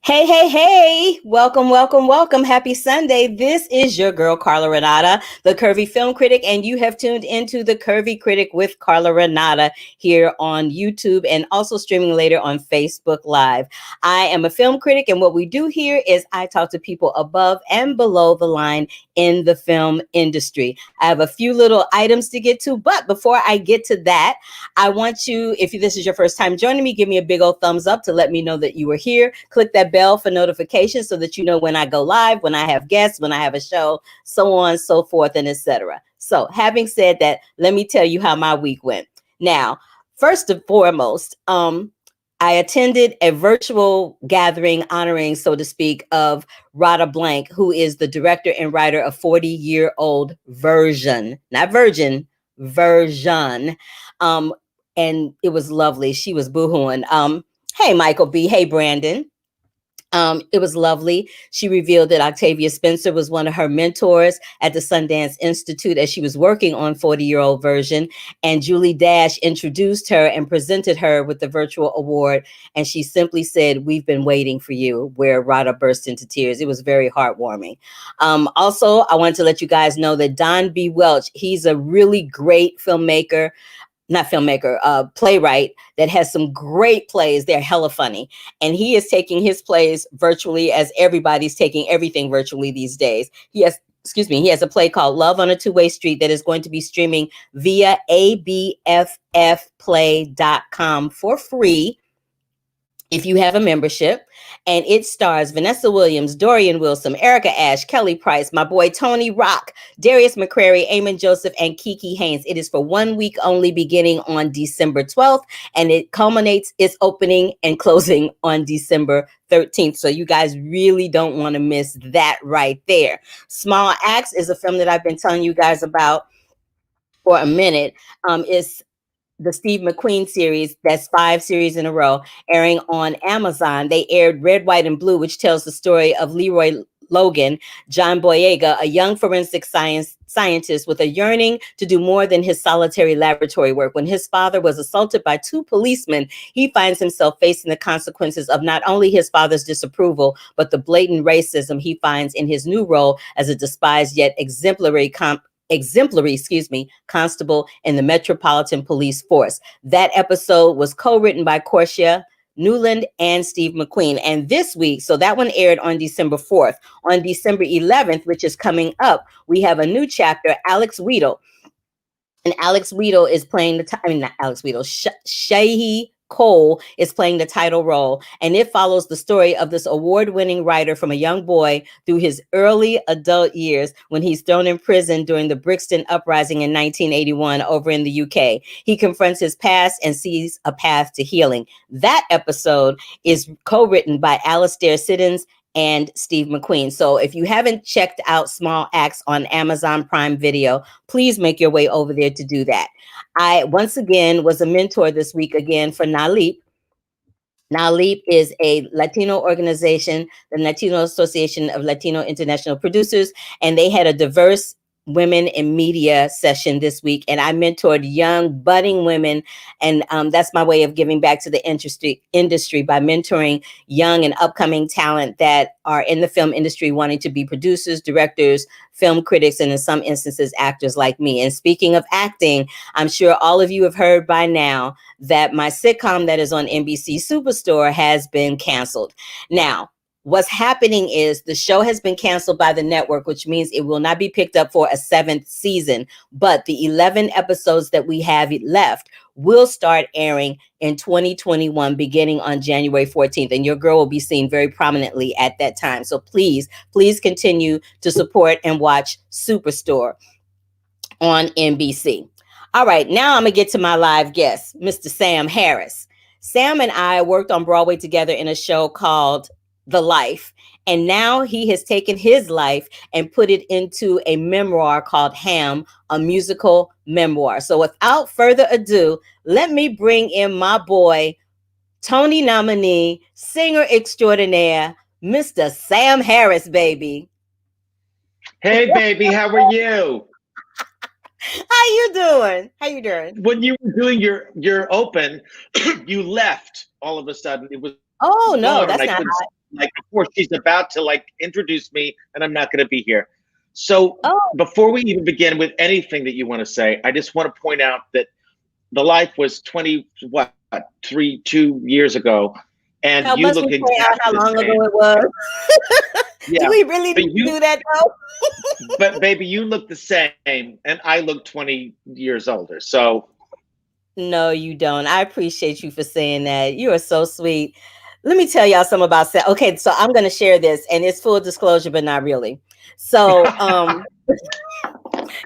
Hey, hey, hey. Welcome, welcome, welcome. Happy Sunday. This is your girl, Carla Renata, the Curvy film critic, and you have tuned into the Curvy Critic with Carla Renata here on YouTube and also streaming later on Facebook Live. I am a film critic, and what we do here is I talk to people above and below the line in the film industry. I have a few little items to get to, but before I get to that, I want you, if this is your first time joining me, give me a big old thumbs up to let me know that you are here. Click that bell for notifications so that you know when I go live, when I have guests, when I have a show, so on, so forth, and etc. So having said that, let me tell you how my week went. Now, first and foremost, I attended a virtual gathering honoring, so to speak, of Rada Blank, who is the director and writer of 40-Year-Old Version, not Virgin, Version. And it was lovely. She was boohooing. Hey, Michael B. Hey, Brandon. It was lovely. She revealed that Octavia Spencer was one of her mentors at the Sundance Institute as she was working on 40-Year-Old Version. And Julie Dash introduced her and presented her with the virtual award. And she simply said, "We've been waiting for you," where Rada burst into tears. It was very heartwarming. Also, I wanted to let you guys know that Don B. Welch, he's a really great filmmaker. Not filmmaker, playwright that has some great plays. They're hella funny. And he is taking his plays virtually as everybody's taking everything virtually these days. He has a play called Love on a Two-Way Street that is going to be streaming via abffplay.com for free if you have a membership. And it stars Vanessa Williams, Dorian Wilson, Erica Ash, Kelly Price, my boy Tony Rock, Darius McCrary, Eamon Joseph, and Kiki Haynes. It is for 1 week only, beginning on December 12th, and it culminates its opening and closing on December 13th. So you guys really don't want to miss that right there. Small Acts is a film that I've been telling you guys about for a minute. It's the Steve McQueen series. That's 5 series in a row, airing on Amazon. They aired Red, White, and Blue, which tells the story of Leroy Logan, John Boyega, a young forensic scientist with a yearning to do more than his solitary laboratory work. When his father was assaulted by 2 policemen, he finds himself facing the consequences of not only his father's disapproval, but the blatant racism he finds in his new role as a despised yet exemplary constable in the Metropolitan Police Force. That episode was co-written by Corsia Newland and Steve McQueen. And this week, so that one aired on December 4th. On December 11th, which is coming up, we have a new chapter, Alex Wheatle. And Alex Wheatle is playing Shahi Cole is playing the title role, and it follows the story of this award-winning writer from a young boy through his early adult years when he's thrown in prison during the Brixton Uprising in 1981 over in the UK. He confronts his past and sees a path to healing. That episode is co-written by Alastair Siddons and Steve McQueen. So if you haven't checked out Small Acts on Amazon Prime Video, please make your way over there to do that. I, once again, was a mentor this week again for NALEAP. NALEAP is a Latino organization, the Latino Association of Latino International Producers, and they had a diverse women in media session this week, and I mentored young budding women, and that's my way of giving back to the industry by mentoring young and upcoming talent that are in the film industry wanting to be producers, directors, film critics, and in some instances actors like me. And speaking of acting, I'm sure all of you have heard by now that my sitcom that is on NBC Superstore has been canceled. Now, what's happening is the show has been canceled by the network, which means it will not be picked up for a 7th season. But the 11 episodes that we have left will start airing in 2021, beginning on January 14th. And your girl will be seen very prominently at that time. So please, please continue to support and watch Superstore on NBC. All right, now I'm going to get to my live guest, Mr. Sam Harris. Sam and I worked on Broadway together in a show called The Life. And now he has taken his life and put it into a memoir called Ham, a musical memoir. So without further ado, let me bring in my boy, Tony Nominee, singer extraordinaire, Mr. Sam Harris, baby. Hey, baby, how are you? How you doing? How you doing? When you were doing your open, you left all of a sudden. It was Oh no, gone, that's I not couldn't. how. like before she's about to like introduce me, and I'm not going to be here. So Oh, before we even begin with anything that you want to say, I just want to point out that the life was 2 years ago, and how you must we look point out exactly how the long ago same. it was? Do Yeah, we really but need to you, do that though? but baby, you look the same, and I look 20 years older. So No, you don't. I appreciate you for saying that. You are so sweet. Let me tell y'all something about Sam. Okay, so I'm gonna share this, and it's full disclosure, but not really. So,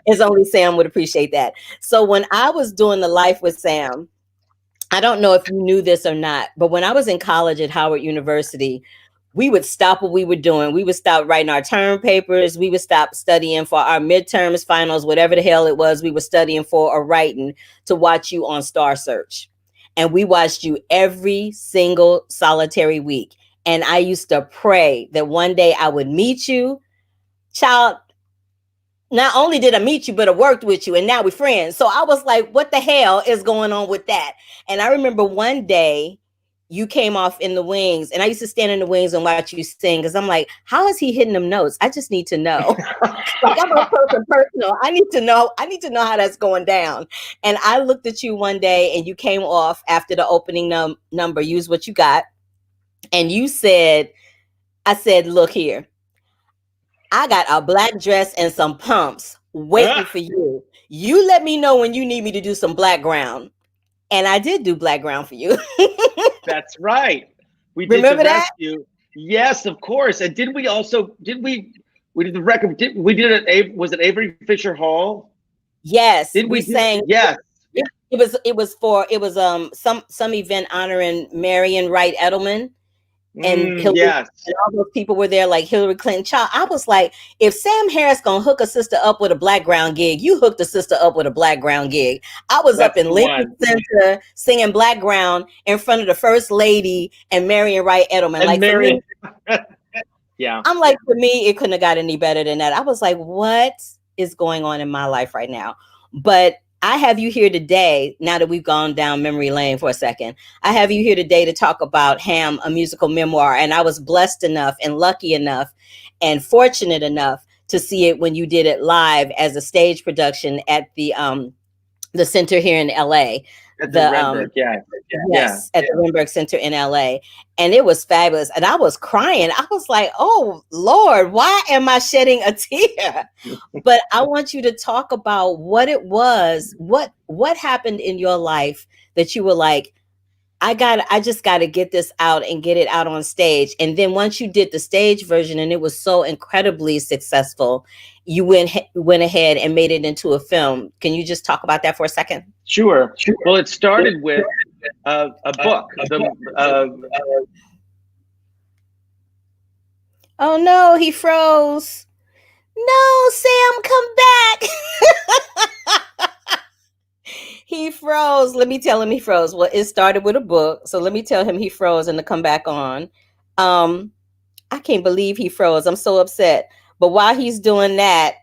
it's only Sam would appreciate that. So when I was doing the Life with Sam, I don't know if you knew this or not, but when I was in college at Howard University, we would stop what we were doing. We would stop writing our term papers. We would stop studying for our midterms, finals, whatever the hell it was we were studying for or writing to watch you on Star Search. And we watched you every single solitary week. And I used to pray that one day I would meet you. Child, not only did I meet you, but I worked with you, and now we're friends. So I was like, what the hell is going on with that? And I remember one day you came off in the wings, and I used to stand in the wings and watch you sing because I'm like, how is he hitting them notes? I just need to know. Like I'm a person personal. I need to know. I need to know how that's going down. And I looked at you one day, and you came off after the opening number. Use what you got, and you said, "I said, look here. I got a black dress and some pumps waiting for you. You let me know when you need me to do some black ground." And I did do black ground for you. that's right. We did the Remember that? rescue. Yes, of course. And did we also we did the record? We did it. Was it Avery Fisher Hall? Yes, Did we we do? sang. Yes. It was some event honoring Marion Wright Edelman, and Hillary Yes, and all those people were there, like Hillary Clinton. Child, I was like, if Sam Harris gonna hook a sister up with a black ground gig, you hooked a sister up with a black ground gig. I was up that's in the Lincoln one. Center singing black ground in front of the first lady and Marion Wright Edelman. And Like for Marion. me, Yeah. I'm like, for me, it couldn't have got any better than that. I was like, what is going on in my life right now? But I have you here today, now that we've gone down memory lane for a second. I have you here today to talk about Ham, a musical memoir. And I was blessed enough and lucky enough and fortunate enough to see it when you did it live as a stage production at the center here in LA. At the The Renberg. Yeah. Yeah. Yes, at the Lindbergh Center in LA. And it was fabulous. And I was crying. I was like, oh Lord, why am I shedding a tear? But I want you to talk about what it was, what happened in your life that you were like, I just got to get this out and get it out on stage. And then once you did the stage version and it was so incredibly successful, you went ahead and made it into a film. Can you just talk about that for a second? Sure. Well, it started with a book. Oh no, he froze. No, Sam, come back. He froze. Let me tell him he froze. Well, it started with a book. So let me tell him he froze and to come back on. I can't believe he froze. I'm so upset. But while he's doing that,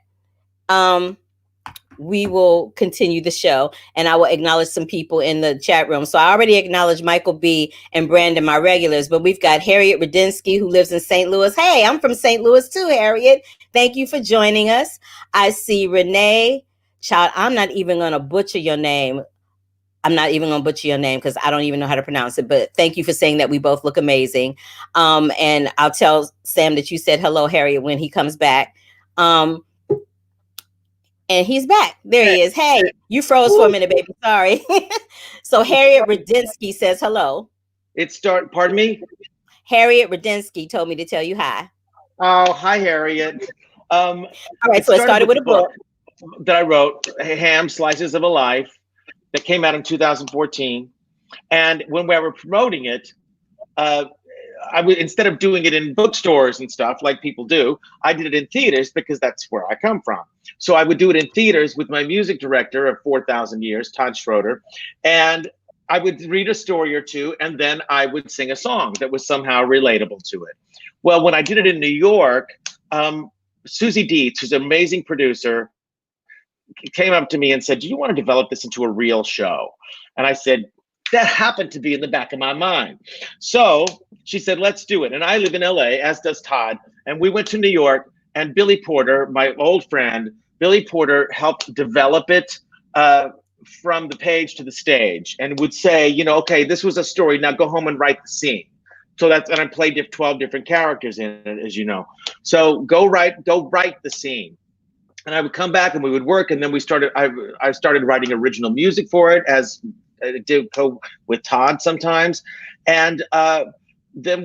we will continue the show and I will acknowledge some people in the chat room. So I already acknowledged Michael B. and Brandon, my regulars, but we've got Harriet Radinsky, who lives in St. Louis. Hey, I'm from St. Louis too, Harriet. Thank you for joining us. I see Renee. Child, I'm not even going to butcher your name. I'm not even going to butcher your name because I don't even know how to pronounce it. But thank you for saying that we both look amazing. And I'll tell Sam that you said hello, Harriet, when he comes back. And he's back. There he is. Hey, you froze for a minute, baby. Sorry. So Harriet Radinsky says hello. Pardon me? Harriet Radinsky told me to tell you hi. Oh, hi, Harriet. All right, so it started with a book that I wrote, Ham, Slices of a Life, that came out in 2014. And when we were promoting it, I would, instead of doing it in bookstores and stuff like people do, I did it in theaters because that's where I come from. So I would do it in theaters with my music director of 4,000 years, Todd Schroeder, and I would read a story or two, and then I would sing a song that was somehow relatable to it. Well, when I did it in New York, Susie Dietz, who's an amazing producer, came up to me and said, "Do you want to develop this into a real show?" And I said, That happened to be in the back of my mind. So she said, let's do it. And I live in LA, as does Todd. And we went to New York, and Billy Porter, my old friend, Billy Porter helped develop it from the page to the stage, and would say, okay, this was a story. Now go home and write the scene. So and I played 12 different characters in it, as you know. So go write the scene. And I would come back and we would work. And then I started writing original music for it, as I did go with Todd sometimes. And then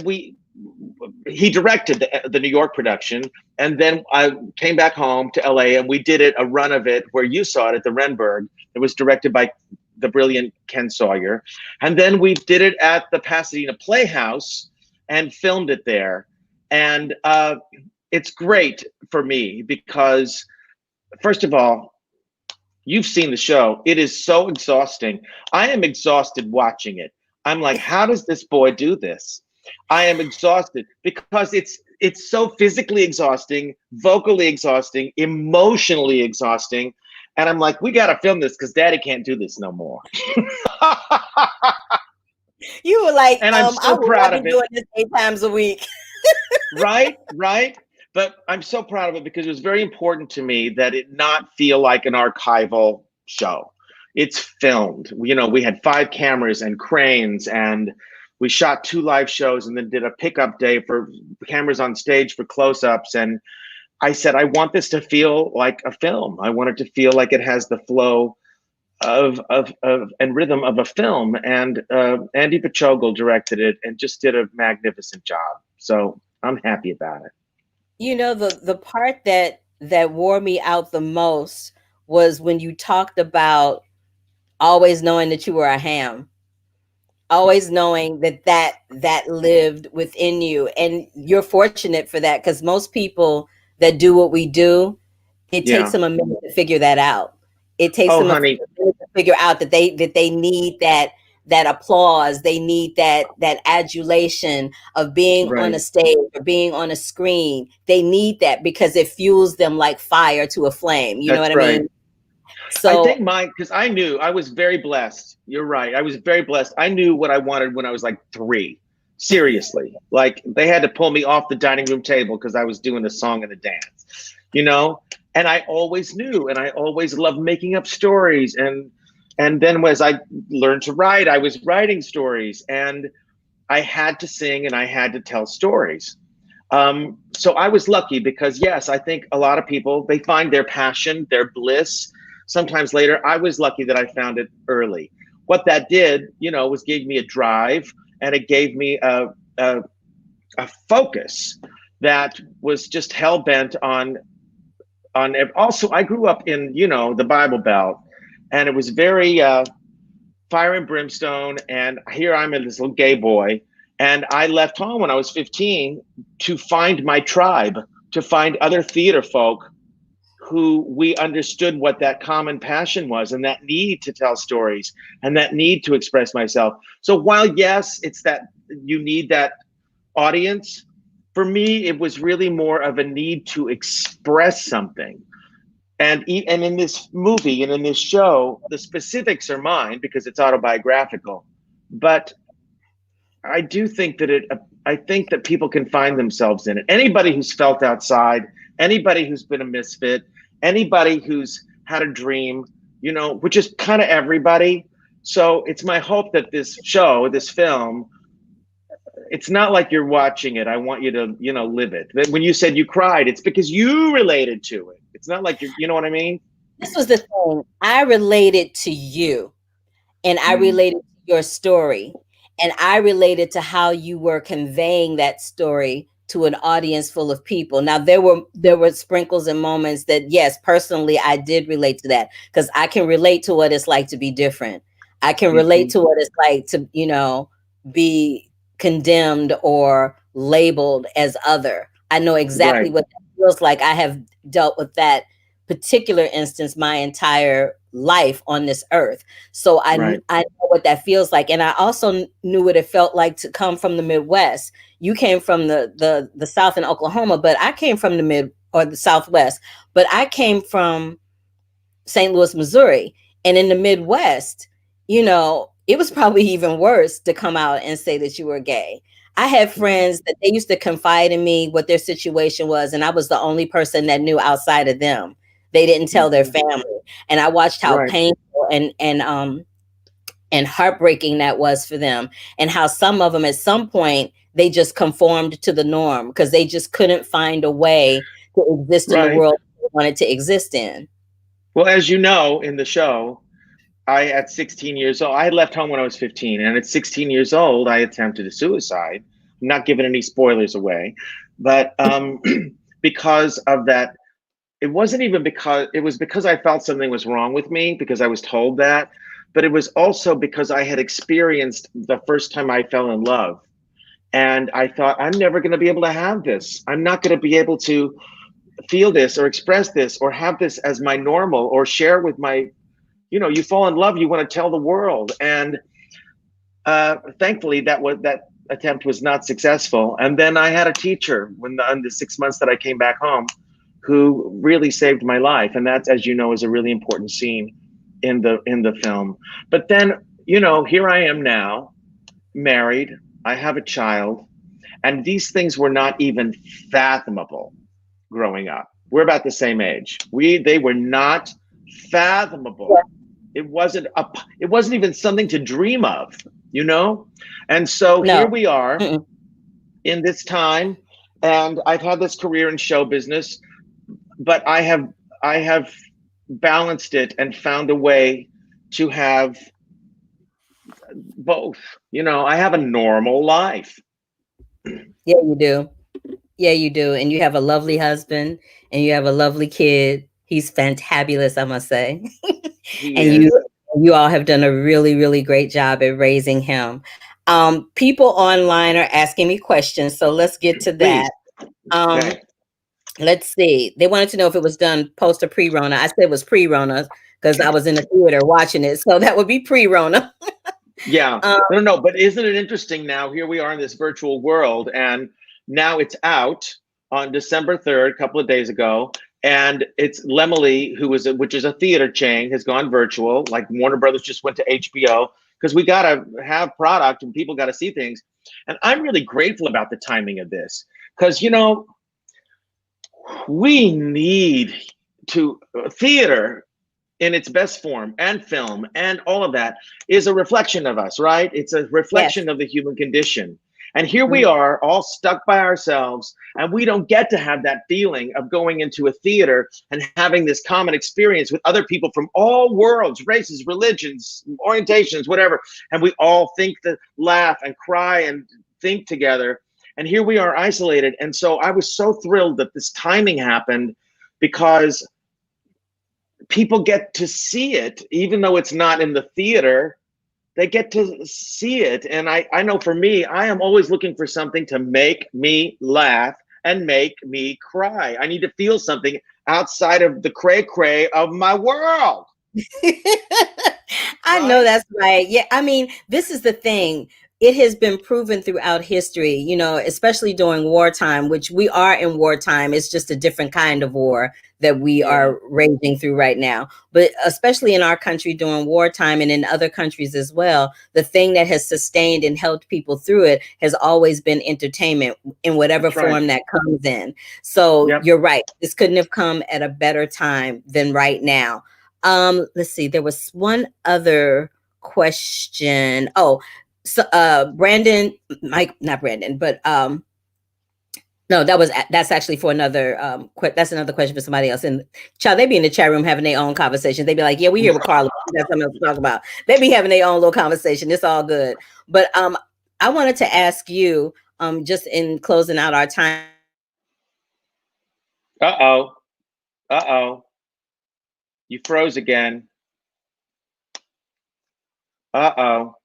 he directed the New York production. And then I came back home to LA, and we did a run of it where you saw it at the Renberg. It was directed by the brilliant Ken Sawyer. And then we did it at the Pasadena Playhouse and filmed it there. And it's great for me because, first of all, you've seen the show. It is so exhausting. I am exhausted watching it. I'm like, how does this boy do this? I am exhausted because it's so physically exhausting, vocally exhausting, emotionally exhausting. And I'm like, we got to film this because Daddy can't do this no more. You were like, and I'm so proud of it. Doing this 8 times a week. Right. But I'm so proud of it because it was very important to me that it not feel like an archival show. It's filmed. We had 5 cameras and cranes, and we shot 2 live shows, and then did a pickup day for cameras on stage for close-ups. And I said, I want this to feel like a film. I want it to feel like it has the flow of and rhythm of a film. And Andy Pachogel directed it and just did a magnificent job. So I'm happy about it. The part that wore me out the most was when you talked about always knowing that you were a ham. Always knowing that lived within you. And you're fortunate for that, because most people that do what we do, it takes them a minute to figure that out. It takes them a minute to figure out that they need that applause. They need that adulation of being on a stage or being on a screen. They need that because it fuels them like fire to a flame. You know what I mean? So I think because I knew I was very blessed. You're right. I was very blessed. I knew what I wanted when I was like 3. Seriously. Like, they had to pull me off the dining room table because I was doing a song and a dance, and I always knew, and I always loved making up stories. And then as I learned to write, I was writing stories, and I had to sing and I had to tell stories. So I was lucky because, yes, I think a lot of people, they find their passion, their bliss sometimes later. I was lucky that I found it early. What that did, was gave me a drive, and it gave me a focus that was just hell bent on. Also, I grew up in, the Bible Belt, and it was very fire and brimstone. And here I'm this little gay boy, and I left home when I was 15 to find my tribe, to find other theater folk who we understood what that common passion was, and that need to tell stories and that need to express myself. So while, yes, it's that you need that audience, for me, it was really more of a need to express something. And in this movie and in this show, the specifics are mine because it's autobiographical. But I do think I think that people can find themselves in it. Anybody who's felt outside, anybody who's been a misfit, anybody who's had a dream, which is kind of everybody. So it's my hope that this show, this film, it's not like you're watching it. I want you to, live it. When you said you cried, it's because you related to it. It's not like you know what I mean? This was the thing. I related to you, and I related to your story, and I related to how you were conveying that story to an audience full of people. Now, there were sprinkles and moments that, yes, personally, I did relate to that, because I can relate to what it's like to be different. I can relate to what it's like to, be condemned or labeled as other. I know exactly what that feels like. I have dealt with that particular instance my entire life on this earth. So I know what that feels like. And I also knew what it felt like to come from the Midwest. You came from the South in Oklahoma, but I came from the Southwest, but I came from St. Louis, Missouri. And in the Midwest, it was probably even worse to come out and say that you were gay. I had friends that they used to confide in me what their situation was, and I was the only person that knew outside of them. They didn't tell their Mhm. family, and I watched how Right. painful and heartbreaking that was for them, and how some of them at some point they just conformed to the norm because they just couldn't find a way to exist in the Right. world they wanted to exist in. Well, as you know, in the show, at 16 years old, I had left home when I was 15, and at 16 years old, I attempted a suicide. I'm not giving any spoilers away, but because of that, it wasn't even because it was because I felt something was wrong with me because I was told that, but it was also because I had experienced the first time I fell in love. And I thought, I'm never going to be able to have this. I'm not going to be able to feel this or express this or have this as my normal or share with my, you fall in love, you want to tell the world. And thankfully, that attempt was not successful. And then I had a teacher in the 6 months that I came back home who really saved my life. And that's, as you know, is a really important scene in the film. But then, here I am now, married. I have a child, and these things were not even fathomable growing up. We're about the same age. They were not fathomable. It wasn't even something to dream of, you know? And so here No. we are Mm-mm. in this time, and I've had this career in show business, but I have balanced it and found a way to have both. I have a normal life. Yeah, you do. Yeah, you do. And you have a lovely husband and you have a lovely kid. He's fantabulous, I must say. He And is. you all have done a really, really great job at raising him. People online are asking me questions, so let's get to Please. that. Um, Okay. let's see. They wanted to know if it was done post or pre-Rona. I said it was pre-Rona because I was in the theater watching it, so that would be pre-Rona. Yeah. Um, No, no, no. But isn't it interesting now? Here we are in this virtual world, and now it's out on December 3rd, a couple of days ago. And it's Lemily, which is a theater chain, has gone virtual. Like Warner Brothers just went to HBO because we got to have product and people got to see things. And I'm really grateful about the timing of this because, we need to theater in its best form and film and all of that is a reflection of us, right? It's a yes. reflection of the human condition. And here we Mhm. are all stuck by ourselves, and we don't get to have that feeling of going into a theater and having this common experience with other people from all worlds, races, religions, orientations, whatever. And we all laugh and cry and think together. And here we are isolated. And so I was so thrilled that this timing happened because people get to see it, even though it's not in the theater. They get to see it. And I know for me, I am always looking for something to make me laugh and make me cry. I need to feel something outside of the cray cray of my world, I know right? that's right. Yeah, I mean, this is the thing. It has been proven throughout history, especially during wartime, which we are in wartime. It's just a different kind of war that we Yeah. are raging through right now. But especially in our country during wartime and in other countries as well, the thing that has sustained and helped people through it has always been entertainment in whatever That's right. form that comes in. So Yep. you're right. This couldn't have come at a better time than right now. Let's see. There was one other question. Oh, so Brandon, Mike, not Brandon, but no, that's actually for another that's another question for somebody else. And child, they be in the chat room having their own conversation. They be like, yeah, we here with Carla. We got something else to talk about. They be having their own little conversation. It's all good. But I wanted to ask you, just in closing out our time. Uh-oh. Uh-oh. You froze again. Uh-oh.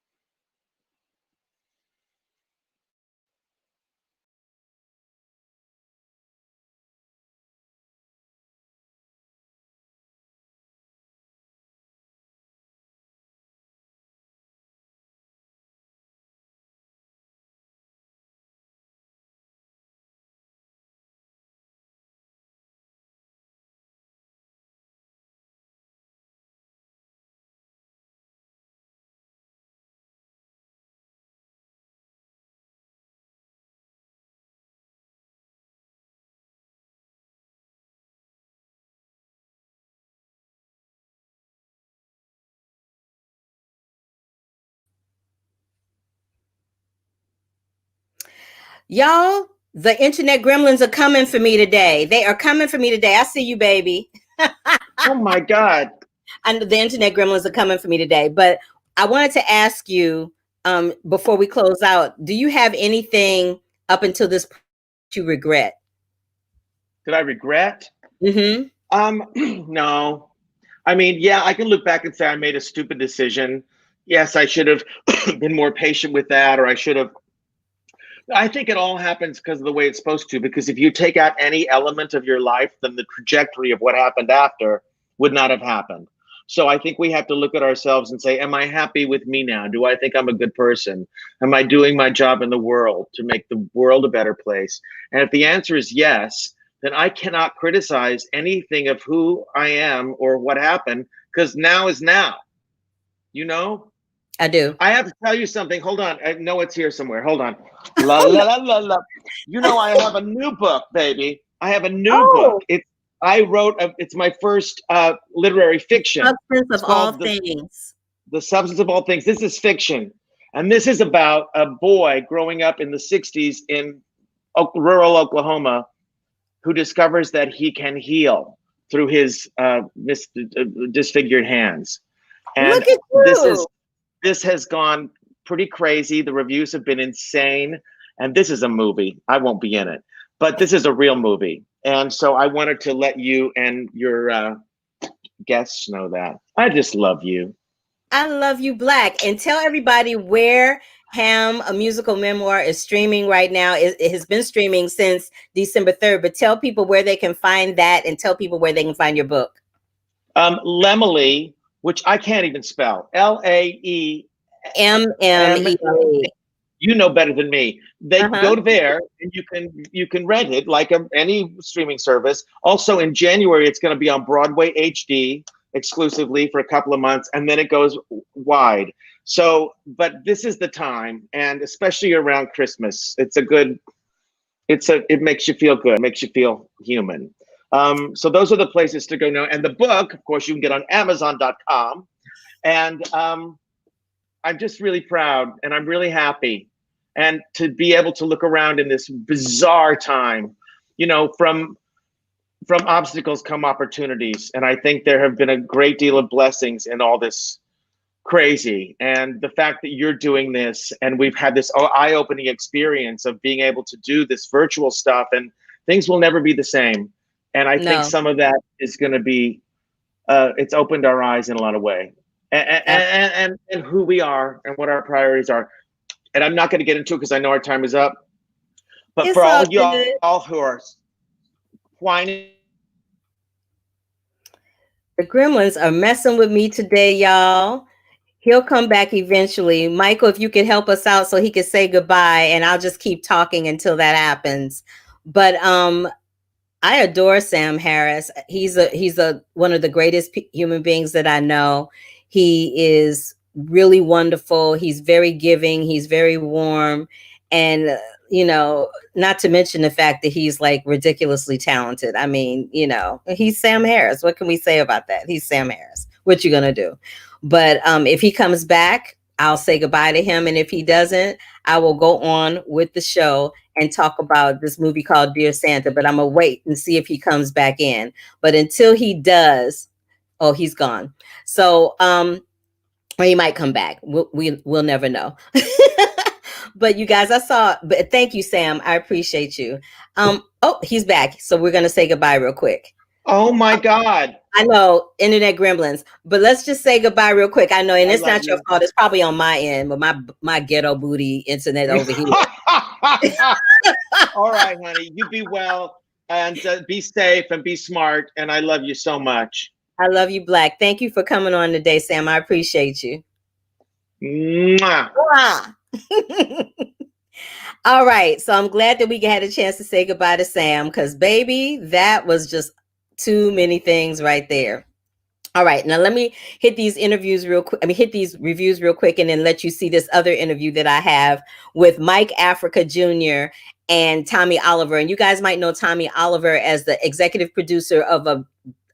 Y'all, the internet gremlins are coming for me today. They are coming for me today. I see you, baby. Oh my God. And the internet gremlins are coming for me today. But I wanted to ask you, before we close out, do you have anything up until this point you regret? Did I regret? Mm-hmm. No. I mean, yeah, I can look back and say I made a stupid decision. Yes, I should have been more patient with that, or I should have. I think it all happens because of the way it's supposed to. Because if you take out any element of your life, then the trajectory of what happened after would not have happened. So I think we have to look at ourselves and say, am I happy with me now? Do I think I'm a good person? Am I doing my job in the world to make the world a better place? And if the answer is yes, then I cannot criticize anything of who I am or what happened, because now is now, you know? I do. I have to tell you something. Hold on. I know it's here somewhere. Hold on. La la la la la. You know, I have a new book, baby. I have a new book. Oh, It's my first literary fiction. substance It's of all called things. The Substance of All Things. This is fiction. And this is about a boy growing up in the 60s in rural Oklahoma who discovers that he can heal through his disfigured hands. And Look at this is you. this has gone pretty crazy. The reviews have been insane. And this is a movie. I won't be in it, but this is a real movie. And so I wanted to let you and your guests know that. I just love you. I love you, Black. And tell everybody where Ham, a musical memoir, is streaming right now. It has been streaming since December 3rd, but tell people where they can find that and tell people where they can find your book. Lemily, which I can't even spell. Lae. MMELE. You know better than me. They Uh-huh. go to there and you can rent it like any streaming service. Also in January, it's going to be on Broadway HD exclusively for a couple of months, and then it goes wide. So, but this is the time, and especially around Christmas, it makes you feel good, makes you feel human. So those are the places to go now. And the book, of course, you can get on Amazon.com. And I'm just really proud and I'm really happy. And to be able to look around in this bizarre time, from obstacles come opportunities. And I think there have been a great deal of blessings in all this crazy. And the fact that you're doing this and we've had this eye-opening experience of being able to do this virtual stuff, and things will never be the same. And I think some of that is going to be, it's opened our eyes in a lot of ways. And who we are and what our priorities are. And I'm not going to get into it because I know our time is up. But for all y'all who are whining, the gremlins are messing with me today, y'all. He'll come back eventually. Michael, if you could help us out so he could say goodbye, and I'll just keep talking until that happens. But I adore Sam Harris. He's one of the greatest human beings that I know. He is really wonderful. He's very giving. He's very warm. And, not to mention the fact that he's like ridiculously talented. I mean, he's Sam Harris. What can we say about that? He's Sam Harris. What you going to do? But if he comes back, I'll say goodbye to him. And if he doesn't, I will go on with the show and talk about this movie called Dear Santa. But I'm going to wait and see if he comes back in. But until he does, he's gone. So, or he might come back. We'll never know. But you guys, but thank you, Sam. I appreciate you. He's back. So we're going to say goodbye real quick. Oh my God. I know, internet gremlins, but let's just say goodbye real quick. I know, and it's not your fault. It's probably on my end, but my ghetto booty internet over here. All right, honey, you be well and be safe and be smart. And I love you so much. I love you, Black. Thank you for coming on today, Sam. I appreciate you. Mwah. All right. So I'm glad that we had a chance to say goodbye to Sam, because baby, that was just too many things right there. All right. Now let me hit these interviews real quick. Hit these reviews real quick and then let you see this other interview that I have with Mike Africa Jr. and Tommy Oliver. And you guys might know Tommy Oliver as the executive producer of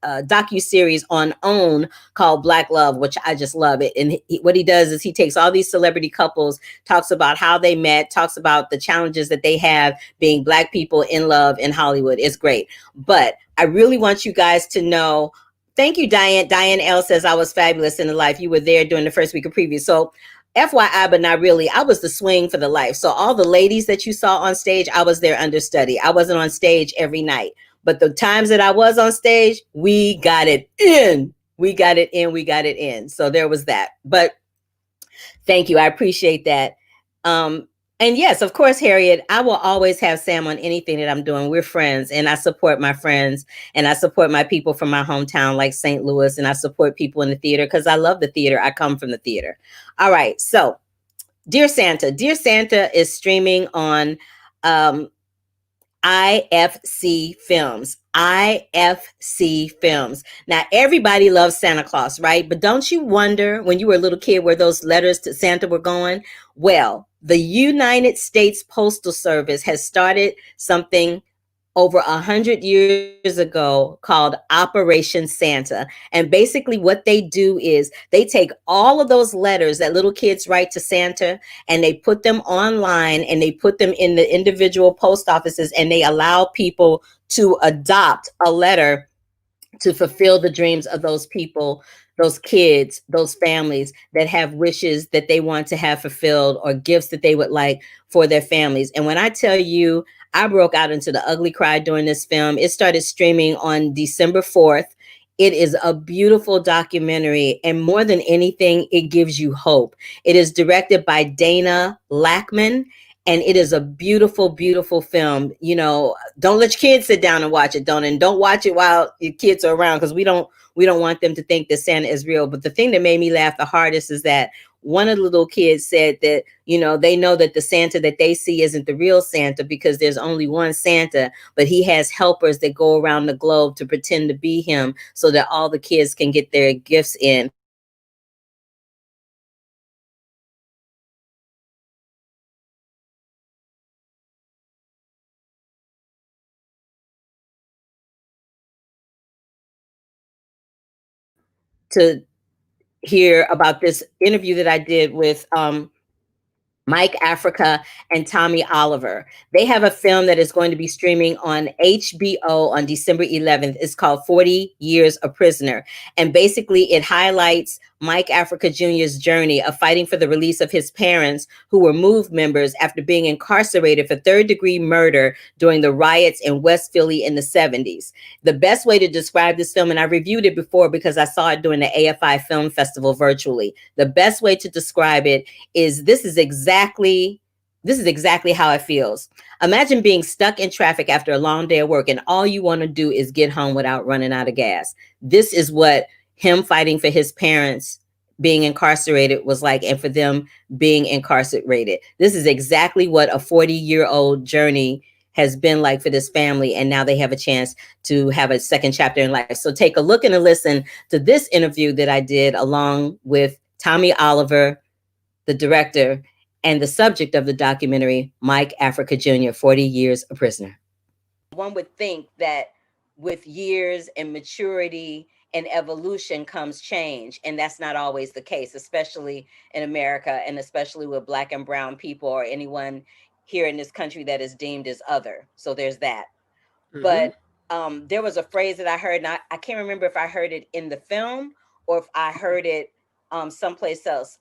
docu-series on OWN called Black Love, which I just love it. And what he does is he takes all these celebrity couples, talks about how they met, talks about the challenges that they have being Black people in love in Hollywood. It's great. But I really want you guys to know. Thank you, Diane. Diane L says, I was fabulous in the life. You were there during the first week of preview. So FYI, but not really, I was the swing for the life. So all the ladies that you saw on stage, I was their understudy. I wasn't on stage every night. But the times that I was on stage, we got it in. We got it in. We got it in. So there was that. But thank you. I appreciate that. And yes, of course, Harriet, I will always have Sam on anything that I'm doing. We're friends, and I support my friends, and I support my people from my hometown, like St. Louis, and I support people in the theater because I love the theater. I come from the theater. All right. So, Dear Santa. Dear Santa is streaming on IFC Films. IFC Films. Now, everybody loves Santa Claus, right? But don't you wonder when you were a little kid where those letters to Santa were going? Well, the United States Postal Service has started something over 100 years ago called Operation Santa. And basically what they do is they take all of those letters that little kids write to Santa and they put them online and they put them in the individual post offices and they allow people to adopt a letter to fulfill the dreams of those people, those kids, those families that have wishes that they want to have fulfilled or gifts that they would like for their families. And when I tell you, I broke out into the ugly cry during this film. It started streaming on December 4th. It is a beautiful documentary. And more than anything, it gives you hope. It is directed by Dana Lackman. And it is a beautiful, beautiful film. You know, don't let your kids sit down and watch it, and don't watch it while your kids are around because we don't want them to think that Santa is real. But the thing that made me laugh the hardest is that one of the little kids said that, you know that the Santa that they see isn't the real Santa because there's only one Santa, but he has helpers that go around the globe to pretend to be him so that all the kids can get their gifts in. To hear about this interview that I did with Mike Africa and Tommy Oliver. They have a film that is going to be streaming on HBO on December 11th. It's called 40 Years a Prisoner. And basically it highlights Mike Africa Jr.'s journey of fighting for the release of his parents who were MOVE members after being incarcerated for third-degree murder during the riots in West Philly in the 70s. The best way to describe this film, and I reviewed it before because I saw it during the AFI Film Festival virtually. The best way to describe it is this is exactly how it feels. Imagine being stuck in traffic after a long day of work and all you want to do is get home without running out of gas. This is what him fighting for his parents being incarcerated was like, and for them being incarcerated. This is exactly what a 40-year-old journey has been like for this family. And now they have a chance to have a second chapter in life. So take a look and a listen to this interview that I did along with Tommy Oliver, the director, and the subject of the documentary, Mike Africa Jr., 40 Years a Prisoner. One would think that with years and maturity and evolution comes change, and that's not always the case, especially in America and especially with Black and brown people or anyone here in this country that is deemed as other. So there's that. Mm-hmm. But there was a phrase that I heard, and I can't remember if I heard it in the film or if I heard it someplace else.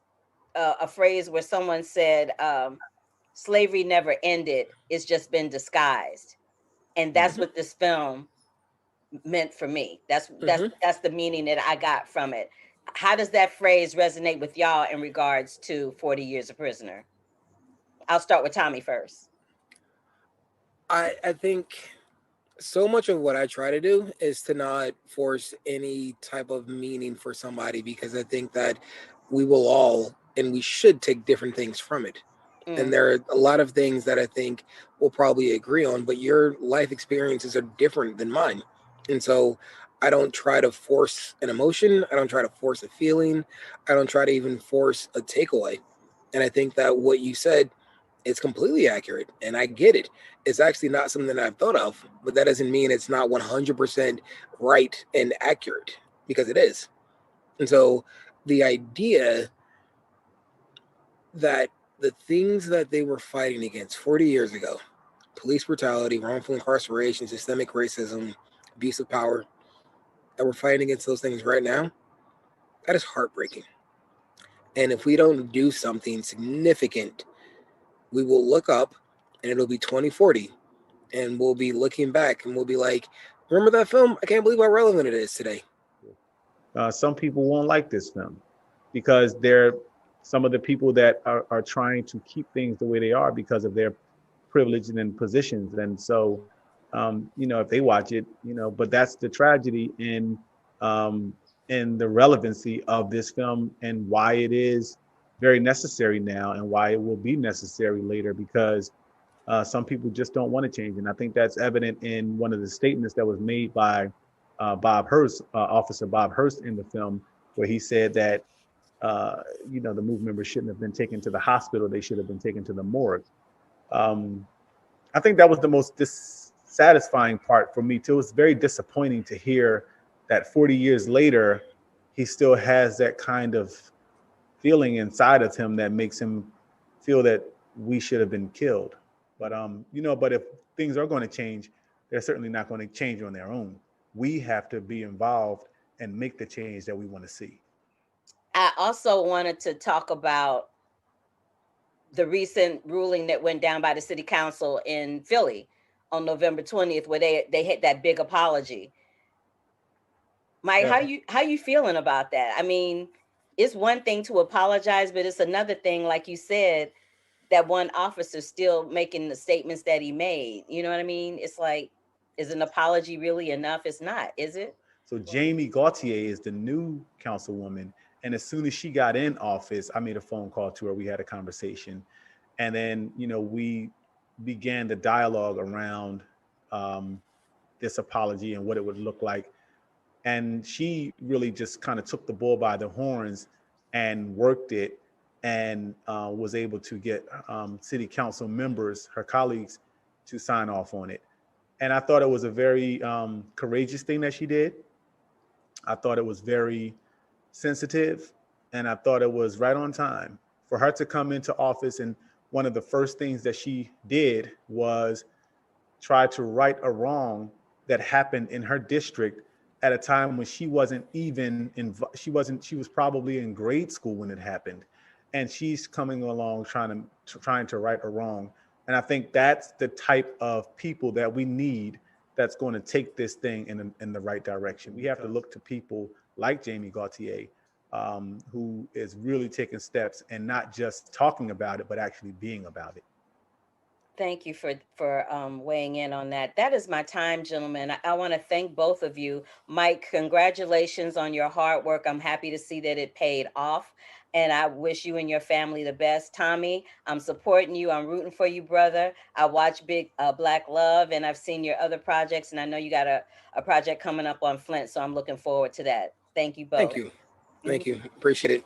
A phrase where someone said, slavery never ended, it's just been disguised. And that's what this film meant for me. That's the meaning that I got from it. How does that phrase resonate with y'all in regards to 40 Years a Prisoner? I'll start with Tommy first. I think so much of what I try to do is to not force any type of meaning for somebody, because I think that we will all, and we should take different things from it. And there are a lot of things that I think we'll probably agree on, but your life experiences are different than mine. And so I don't try to force an emotion. I don't try to force a feeling. I don't try to even force a takeaway. And I think that what you said It's completely accurate, and I get it. It's actually not something that I've thought of, but that doesn't mean it's not 100% right and accurate, because it is. And so the idea that the things that they were fighting against 40 years ago, police brutality, wrongful incarceration, systemic racism, abuse of power, that we're fighting against those things right now, that is heartbreaking. And if we don't do something significant, we will look up and it'll be 2040 and we'll be looking back and we'll be like, remember that film? I can't believe how relevant it is today. Some people won't like this film because they're some of the people that are trying to keep things the way they are because of their privilege and positions. And so, if they watch it, but that's the tragedy in the relevancy of this film and why it is very necessary now and why it will be necessary later, because some people just don't want to change. And I think that's evident in one of the statements that was made by Bob Hurst, Officer Bob Hurst in the film, where he said that, the MOVE members shouldn't have been taken to the hospital. They should have been taken to the morgue. I think that was the most dissatisfying part for me too. It was very disappointing to hear that 40 years later, he still has that kind of feeling inside of him that makes him feel that we should have been killed. But but if things are going to change, they're certainly not going to change on their own. We have to be involved and make the change that we want to see. I also wanted to talk about the recent ruling that went down by the city council in Philly on November 20th, where they hit that big apology. Mike, Yeah. how you feeling about that? I mean, it's one thing to apologize, but it's another thing, like you said, that one officer still making the statements that he made. You know what I mean? It's like, is an apology really enough? It's not, is it? So Jamie Gautier is the new councilwoman. And as soon as she got in office, I made a phone call to her. We had a conversation. And then, we began the dialogue around this apology and what it would look like. And she really just kind of took the bull by the horns and worked it and was able to get city council members, her colleagues, to sign off on it. And I thought it was a very courageous thing that she did. I thought it was very sensitive, and I thought it was right on time for her to come into office. And one of the first things that she did was try to right a wrong that happened in her district at a time when she wasn't even she was probably in grade school when it happened, and she's coming along trying to right a wrong. And I think that's the type of people that we need, that's going to take this thing in the right direction. We have to look to people like Jamie Gautier, who is really taking steps and not just talking about it, but actually being about it. Thank you for weighing in on that. That is my time, gentlemen. I want to thank both of you. Mike, congratulations on your hard work. I'm happy to see that it paid off, and I wish you and your family the best. Tommy, I'm supporting you. I'm rooting for you, brother. I watch Big Black Love, and I've seen your other projects, and I know you got a project coming up on Flint, so I'm looking forward to that. Thank you both. Thank you. Thank you. Appreciate it.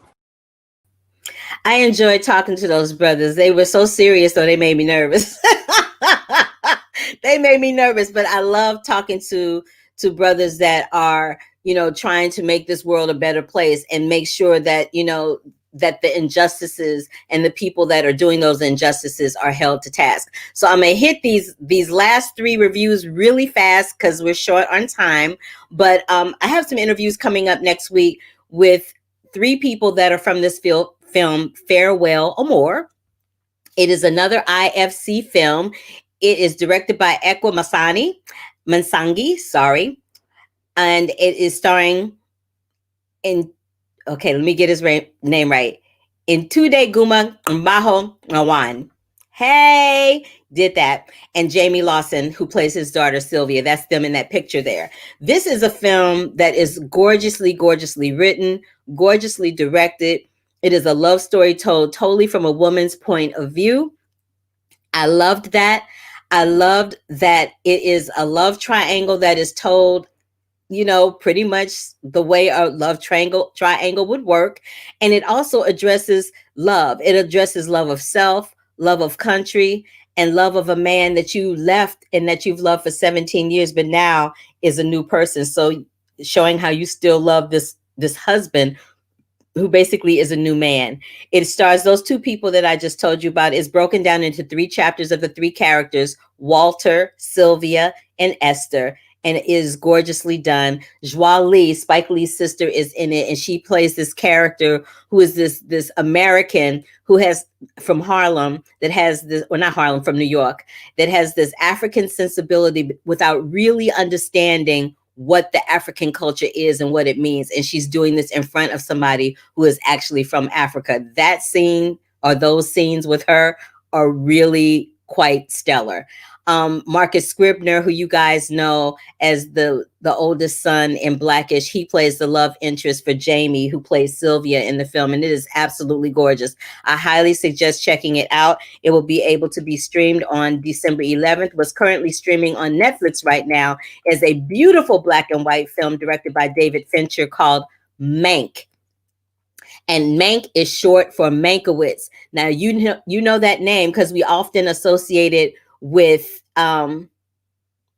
I enjoyed talking to those brothers. They were so serious, though they made me nervous. They made me nervous, but I love talking to brothers that are, trying to make this world a better place and make sure that, that the injustices and the people that are doing those injustices are held to task. So I'm gonna hit these last 3 reviews really fast because we're short on time. But I have some interviews coming up next week with 3 people that are from this film, Farewell Amor. It is another IFC film. It is directed by Ekwa Mansangi, sorry. And it is starring in, okay, let me get his name right. Intude Guma Mbaho Ngawan. Hey, did that. And Jamie Lawson, who plays his daughter Sylvia. That's them in that picture there. This is a film that is gorgeously, gorgeously written, gorgeously directed. It is a love story told totally from a woman's point of view. I loved that. I loved that it is a love triangle that is told, pretty much the way a love triangle would work. And it also addresses love. It addresses love of self, love of country, and love of a man that you left and that you've loved for 17 years, but now is a new person. So showing how you still love this husband who basically is a new man. It stars those two people that I just told you about. Is broken down into 3 chapters of the 3 characters, Walter, Sylvia, and Esther, and it is gorgeously done. Joie Lee, Spike Lee's sister, is in it, and she plays this character who is this American who has from Harlem that has this, or not Harlem, from New York, that has this African sensibility without really understanding what the African culture is and what it means. And she's doing this in front of somebody who is actually from Africa. That scene, or those scenes with her, are really quite stellar. Marcus Scribner, who you guys know as the oldest son in Blackish, he plays the love interest for Jamie, who plays Sylvia in the film, and it is absolutely gorgeous. I highly suggest checking it out. It will be able to be streamed on December 11th. What's currently streaming on Netflix right now is a beautiful black and white film directed by David Fincher called Mank. And Mank is short for Mankiewicz. Now, you know that name because we often associate it with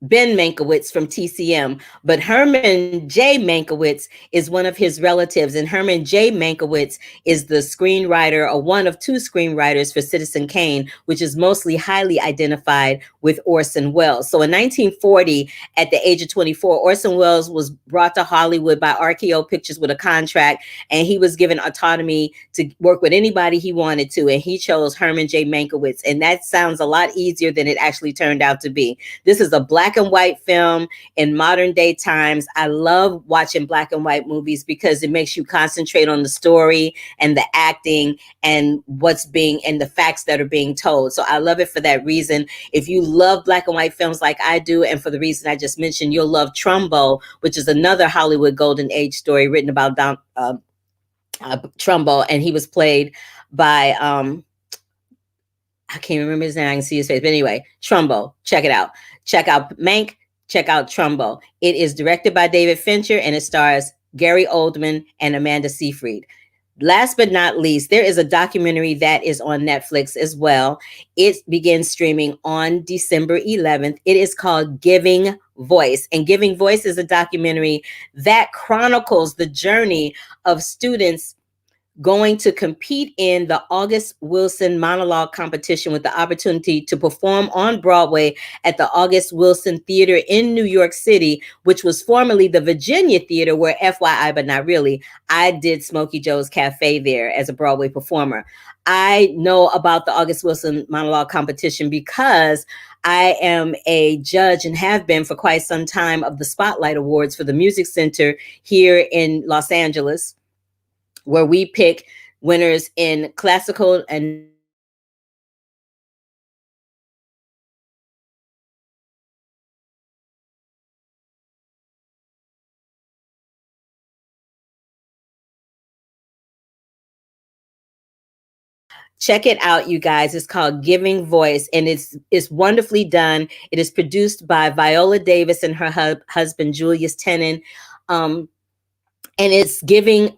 Ben Mankiewicz from TCM, but Herman J. Mankiewicz is one of his relatives, and Herman J. Mankiewicz is the screenwriter, or one of 2 screenwriters for Citizen Kane, which is mostly highly identified with Orson Welles. So in 1940, at the age of 24, Orson Welles was brought to Hollywood by RKO Pictures with a contract, and he was given autonomy to work with anybody he wanted to, and he chose Herman J. Mankiewicz, and that sounds a lot easier than it actually turned out to be. This is a black and white film in modern day times. I love watching black and white movies because it makes you concentrate on the story and the acting and and the facts that are being told. So I love it for that reason. If you love black and white films like I do, and for the reason I just mentioned, you'll love Trumbo, which is another Hollywood Golden Age story written about Trumbo, and he was played by I can't remember his name. I can see his face. But anyway, Trumbo. Check it out. Check out Mank. Check out Trumbo. It is directed by David Fincher, and it stars Gary Oldman and Amanda Seyfried. Last but not least, there is a documentary that is on Netflix as well. It begins streaming on December 11th. It is called Giving Voice. And Giving Voice is a documentary that chronicles the journey of students going to compete in the August Wilson monologue competition with the opportunity to perform on Broadway at the August Wilson Theater in New York City, which was formerly the Virginia Theater, where, FYI, but not really, I did Smokey Joe's Cafe there as a Broadway performer. I know about the August Wilson monologue competition because I am a judge, and have been for quite some time, of the Spotlight Awards for the Music Center here in Los Angeles, where we pick winners in classical and check it out, you guys. It's called Giving Voice, and it's wonderfully done. It is produced by Viola Davis and her husband, Julius Tenen. And it's giving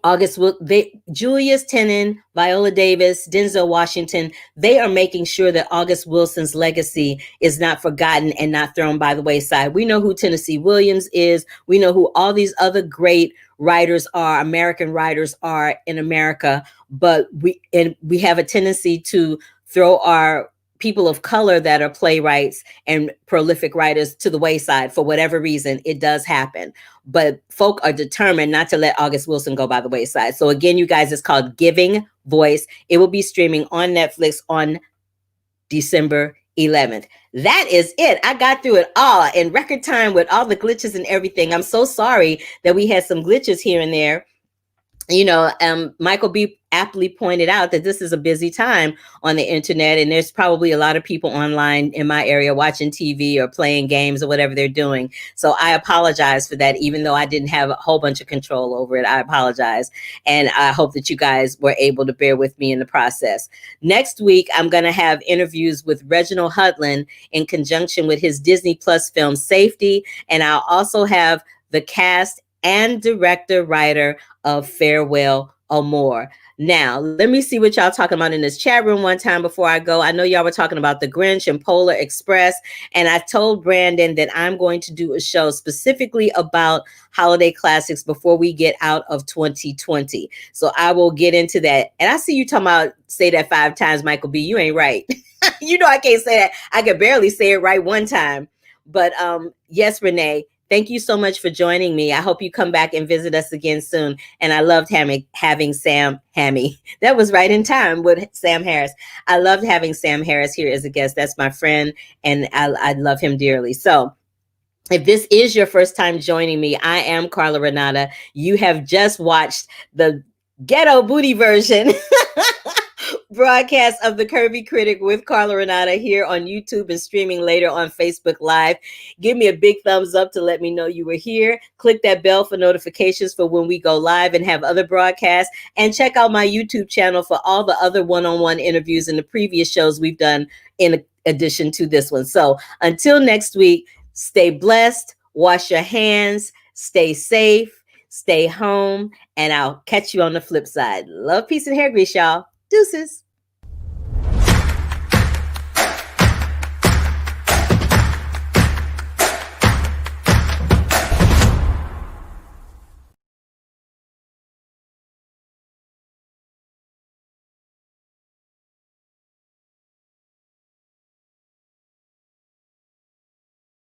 Julius Tenen, Viola Davis, Denzel Washington, they are making sure that August Wilson's legacy is not forgotten and not thrown by the wayside. We know who Tennessee Williams is. We know who all these other great writers are, American writers are in America, but we have a tendency to throw our people of color that are playwrights and prolific writers to the wayside for whatever reason. It does happen, but folk are determined not to let August Wilson go by the wayside. So again, you guys, it's called Giving Voice. It will be streaming on Netflix on December 11th. That is it. I got through it all in record time with all the glitches and everything. I'm so sorry that we had some glitches here and there. You know, Michael B. aptly pointed out that this is a busy time on the internet, and there's probably a lot of people online in my area watching TV or playing games or whatever they're doing. So I apologize for that, even though I didn't have a whole bunch of control over it. I apologize. And I hope that you guys were able to bear with me in the process. Next week, I'm going to have interviews with Reginald Hudlin in conjunction with his Disney Plus film Safety. And I'll also have the cast and director, writer of Farewell Amor. Now, let me see what y'all talking about in this chat room one time before I go. I know y'all were talking about The Grinch and Polar Express, and I told Brandon that I'm going to do a show specifically about holiday classics before we get out of 2020. So I will get into that. And I see you talking about say that 5 times, Michael B. You ain't right. You know I can't say that. I could barely say it right one time. But yes, Renee, thank you so much for joining me. I hope you come back and visit us again soon. And I loved having Sam Hammy. That was right in time with Sam Harris. I loved having Sam Harris here as a guest. That's my friend, and I love him dearly. So if this is your first time joining me, I am Carla Renata. You have just watched the ghetto booty version broadcast of the Curvy Critic with Carla Renata here on YouTube and streaming later on Facebook Live. Give me a big thumbs up to let me know you were here. Click that bell for notifications for when we go live and have other broadcasts. And check out my YouTube channel for all the other one-on-one interviews and the previous shows we've done in addition to this one. So until next week, stay blessed, wash your hands, stay safe, stay home, and I'll catch you on the flip side. Love, peace, and hair grease, y'all. Deuces.